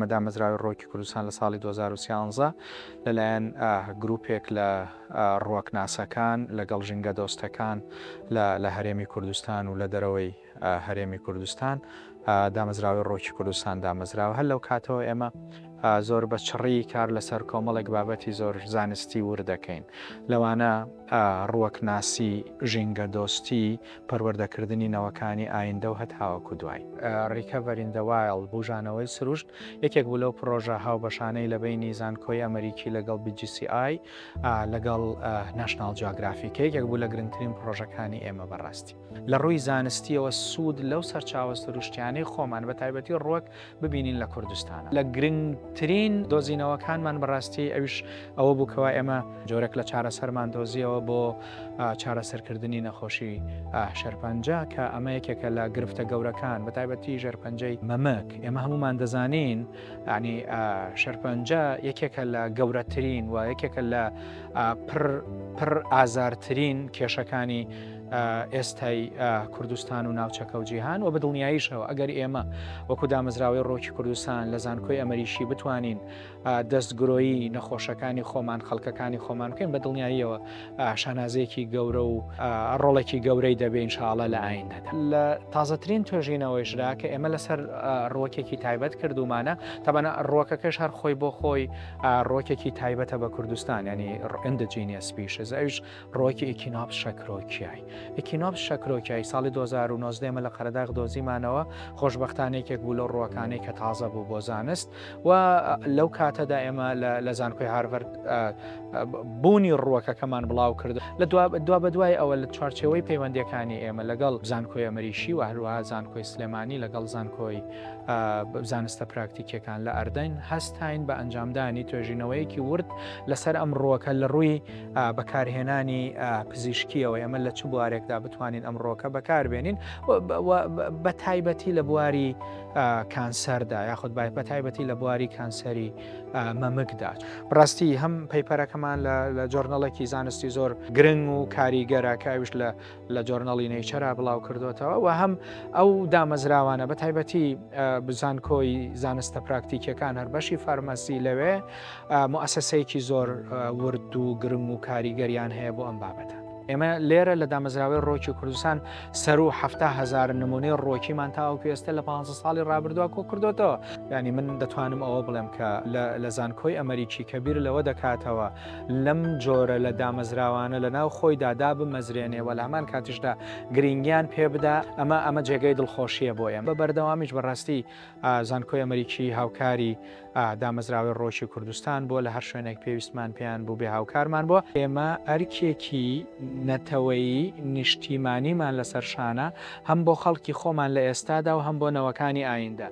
ئێمە دامەزراوی ڕۆکی کوردستان لە ساڵی 2013 لەلایەن گروپێک لە ڕوەکناسەکان لەگەڵ ژینگە دۆستەکان لە هەرێمی کوردستان و لە دەرەوەی هەرێمی کوردستان دامەزراوی ڕۆکی کوردستان دامەزراوە. هەر لەو کاتەوە ئێمە زۆر بە چڕی کار لەسەر کۆمەڵێک بابەتی زۆر زانستی وردەکەین، لەوانە ڕوەکناسی ژینگە دۆستی، پەروەردەکردنی نەوەکانی ئایندە و هەتاوەکو دوای. ڕیکەڤەرین دە وایڵد بوژانەوەی سروشت یەکێک بوو لەو پرۆژە هاوبەشانەی لە بینی زانکۆی ئەمریکی لەگەڵ BGCI لەگەڵ ناشناڵ جیۆگرافیکە یەکێک بوو لە گرنگترین پرۆژەکانی ئێمە بەڕاستی. لە ڕووی زانستیەوە سوود لەو سەرچاوە سروشتیانەی خۆمان بە تایبەتی ڕوەک ببینین لە کوردستانە. لە گرنگترین دۆزینەوەکانمان بەڕاستی ئەویش ئەوە بووکەوە ئێمە جۆرەك لە چارەسەرمان دۆزیەوە بۆ چارەسەرکردنی نەخۆشی شەرپەنجە کە ئەمە یەکێکە لە گرفتە گەورەکان بە تایبەتی ژێرپەنجەی مەمەک. ئێمە هەمومان دەزانین ینی شەرپەنجە یەکێکە لە گەورەترین و یەکێکە لە پڕ ئازارترین کێشەکانی ئێستای کوردستان و ناوچەکە و جیهان و بە دڵنیاییشەوە ئەگەر ئێمە وەکو دامەزراوی ڕۆکی کوردستان لە زانکۆی ئەمەریشی بتوانین دەستگرۆیی نەخۆشەکانی خۆمان خەڵکەکانی خۆمان بکەین بە دڵنیاییەوە شانازەیەکی گەورە و ڕۆڵێکی گەورەی دەبێ ئینشاءڵڵا لە ئایندەدا. لە تازەترین توێژینەوەیشدا کە ئێمە لەسەر ڕۆکێکی تایبەت کردومانە تەبەنە ڕۆکەکەش هەر خۆی بۆ خۆی ڕۆکێکی تایبەتە بە کوردستان ینی ئیندیجینەس سپیشیز ئەویش ڕۆکی ئیکینۆپس شەکرۆکیای. ئیکینۆپس شەکرۆکیای ساڵی 2019 ئێمە لە قەرەداغ دۆزیمانەوە خۆشبەختانێکێک بوو لە ڕوەکانەی کە تازە بوو بۆ زانست و لەو کاتەدا ئێمە لە زانکۆی هارڤەرد بوونی ڕوەکەکەمان بڵاو کرد لە دوا بە دوای ئەوە لە چوارچێوەی پەیوەندیەکانی ئێمە لەگەڵ زانکۆی ئەمەریشی و هەروەها زانکۆی سلێمانی لەگەڵ زانکۆی زانستە پراکتیکیەکان لە ئەردەین هەستاین بە ئەنجامدانی توێژینەوەیەکی ورد لەسەر ئەم ڕوەکە لە ڕووی بەکارهێنانی پزیشکیەوە ئێمە لە چ بوارێکدا بتوانین ئەم ڕۆکە بەکاربێنین بە تایبەتی لە بواری کانسەردا یاخود بە تایبەتی لە بواری کانسەری مەمکدا. بڕاستی هەم پەیپەرەکەمان لە جۆرنەڵێکی زانستی زۆر گرنگ و کاریگەرە کە ئەویش لە جۆرنەڵی نەیچەرا بڵاو کردوێتەوە و هەم ئەو دامەزراوانە بە تایبەتی بزانکۆی زانستە پراکتیکیەکان هەر بەشی فارمەسی لەوێ موسسەیەکی زۆر ورد و گرنگ و کاریگەریان هەیە بۆ ئەم بابەتە. ئێمە لێرە لە دامەزراوی ڕۆکی کوردستان سەر و 700,000 نمونەی ڕۆکیمان تاوەکو ئێستا لە 15 ساڵی ڕابردووە کۆ کردوێتەوە. ینی من دەتوانم ئەوە بڵێم کە لە زانکۆی ئەمریکی کەبیر لەوە دەکاتەوە لەم جۆرە لە دامەزراوانە لە ناو خۆیدا دا بمەزرێنێ و لە هەمان کاتیشدا گرنگیان پێ بدا ئەمە جێگەی دڵخۆشیە بۆ ئێمە. بە بەردەوامیش بەڕاستی زانکۆی ئەمریکی هاوکاری دامەزراوی ڕۆکی کوردستان بۆ لە هەر شوێنێک پێویستمان پێیان بوو بێ هاوکارمان بۆ ئێمە ئەرکێکی نەتەوەیی نیشتیمانیمان لەسەر شانە هەم بۆ خەڵکی خۆمان لە ئێستادا و هەم بۆ نەوەکانی ئایندە.